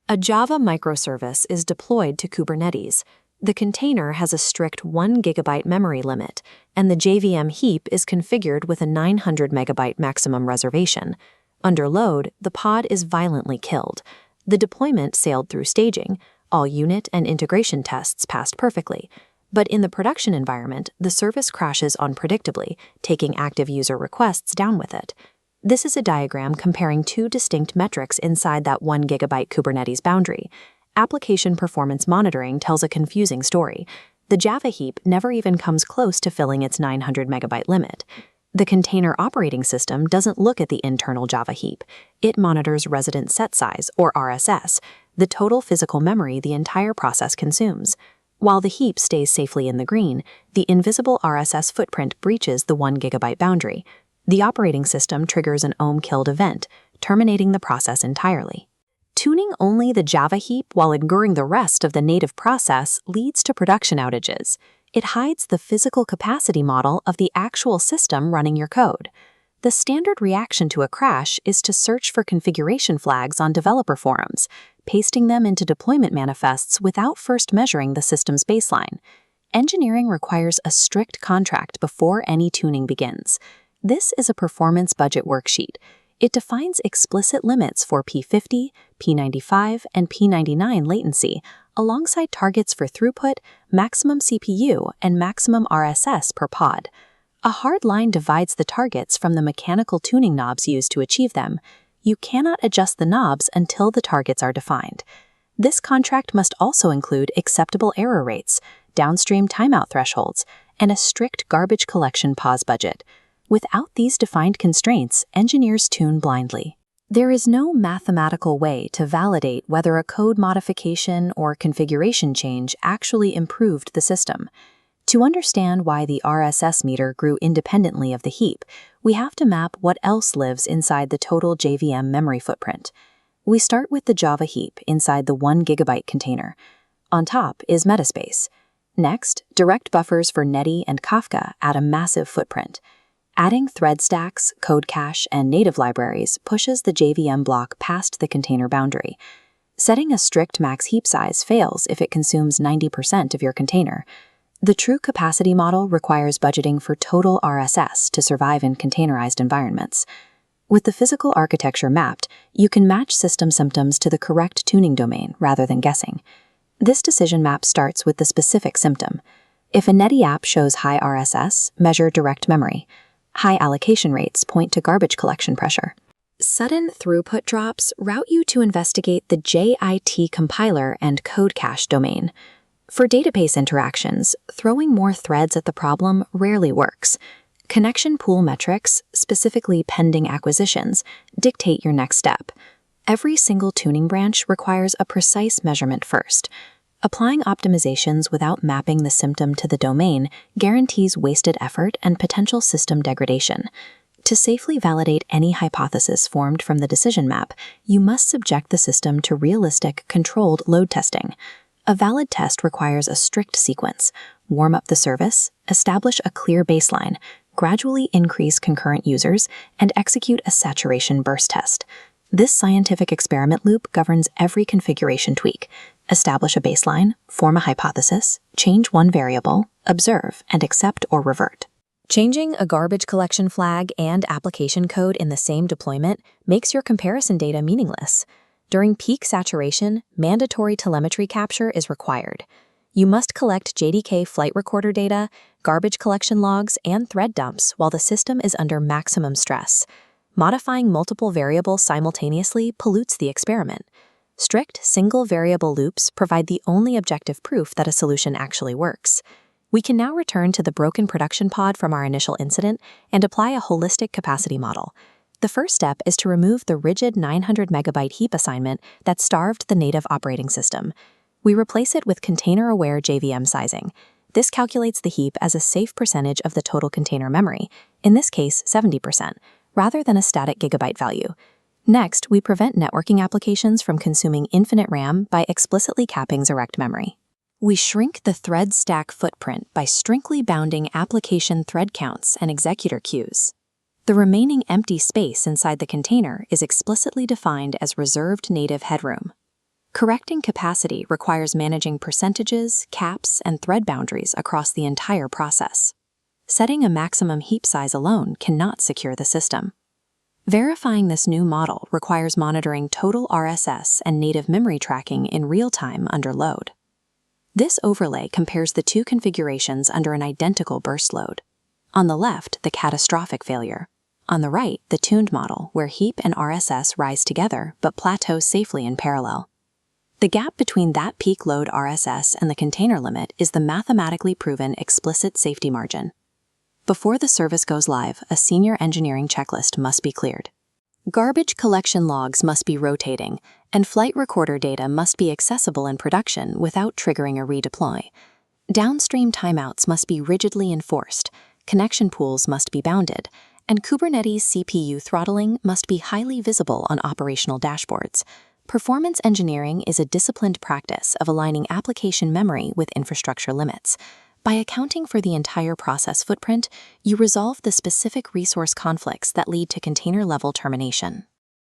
A Java microservice is deployed to Kubernetes. The container has a strict 1 GB memory limit, and the JVM heap is configured with a 900 MB maximum reservation. Under load, the pod is violently killed. The deployment sailed through staging. All unit and integration tests passed perfectly. But in the production environment, the service crashes unpredictably, taking active user requests down with it. This is a diagram comparing two distinct metrics inside that 1 GB Kubernetes boundary. Application performance monitoring tells a confusing story. The Java heap never even comes close to filling its 900 MB limit. The container operating system doesn't look at the internal Java heap. It monitors resident set size, or RSS, the total physical memory the entire process consumes. While the heap stays safely in the green, the invisible RSS footprint breaches the 1 GB boundary. The operating system triggers an OOMKilled event, terminating the process entirely. Tuning only the Java heap while ignoring the rest of the native process leads to production outages. It hides the physical capacity model of the actual system running your code. The standard reaction to a crash is to search for configuration flags on developer forums, pasting them into deployment manifests without first measuring the system's baseline. Engineering requires a strict contract before any tuning begins. This is a performance budget worksheet. It defines explicit limits for P50, P95, and P99 latency, alongside targets for throughput, maximum CPU, and maximum RSS per pod. A hard line divides the targets from the mechanical tuning knobs used to achieve them. You cannot adjust the knobs until the targets are defined. This contract must also include acceptable error rates, downstream timeout thresholds, and a strict garbage collection pause budget. Without these defined constraints, engineers tune blindly. There is no mathematical way to validate whether a code modification or configuration change actually improved the system. To understand why the RSS meter grew independently of the heap, we have to map what else lives inside the total JVM memory footprint. We start with the Java heap inside the 1 GB container. On top is Metaspace. Next, direct buffers for Netty and Kafka add a massive footprint. Adding thread stacks, code cache, and native libraries pushes the JVM block past the container boundary. Setting a strict max heap size fails if it consumes 90% of your container. The true capacity model requires budgeting for total RSS to survive in containerized environments. With the physical architecture mapped, you can match system symptoms to the correct tuning domain rather than guessing. This decision map starts with the specific symptom. If a Netty app shows high RSS, measure direct memory. High allocation rates point to garbage collection pressure. Sudden throughput drops route you to investigate the JIT compiler and code cache domain. For database interactions, throwing more threads at the problem rarely works. Connection pool metrics, specifically pending acquisitions, dictate your next step. Every single tuning branch requires a precise measurement first. Applying optimizations without mapping the symptom to the domain guarantees wasted effort and potential system degradation. To safely validate any hypothesis formed from the decision map, you must subject the system to realistic, controlled load testing. A valid test requires a strict sequence: warm up the service, establish a clear baseline, gradually increase concurrent users, and execute a saturation burst test. This scientific experiment loop governs every configuration tweak. Establish a baseline, form a hypothesis, change one variable, observe, and accept or revert. Changing a garbage collection flag and application code in the same deployment makes your comparison data meaningless. During peak saturation, mandatory telemetry capture is required. You must collect JDK Flight Recorder data, garbage collection logs, and thread dumps while the system is under maximum stress. Modifying multiple variables simultaneously pollutes the experiment. Strict single-variable loops provide the only objective proof that a solution actually works. We can now return to the broken production pod from our initial incident and apply a holistic capacity model. The first step is to remove the rigid 900 MB heap assignment that starved the native operating system. We replace it with container-aware JVM sizing. This calculates the heap as a safe percentage of the total container memory, in this case 70%, rather than a static gigabyte value. Next, we prevent networking applications from consuming infinite RAM by explicitly capping direct memory. We shrink the thread stack footprint by strictly bounding application thread counts and executor queues. The remaining empty space inside the container is explicitly defined as reserved native headroom. Correcting capacity requires managing percentages, caps, and thread boundaries across the entire process. Setting a maximum heap size alone cannot secure the system. Verifying this new model requires monitoring total RSS and native memory tracking in real time under load. This overlay compares the two configurations under an identical burst load. On the left, the catastrophic failure. On the right, the tuned model, where heap and RSS rise together but plateau safely in parallel. The gap between that peak load RSS and the container limit is the mathematically proven explicit safety margin. Before the service goes live, a senior engineering checklist must be cleared. Garbage collection logs must be rotating, and flight recorder data must be accessible in production without triggering a redeploy. Downstream timeouts must be rigidly enforced, connection pools must be bounded, and Kubernetes CPU throttling must be highly visible on operational dashboards. Performance engineering is a disciplined practice of aligning application memory with infrastructure limits. By accounting for the entire process footprint, you resolve the specific resource conflicts that lead to container-level termination.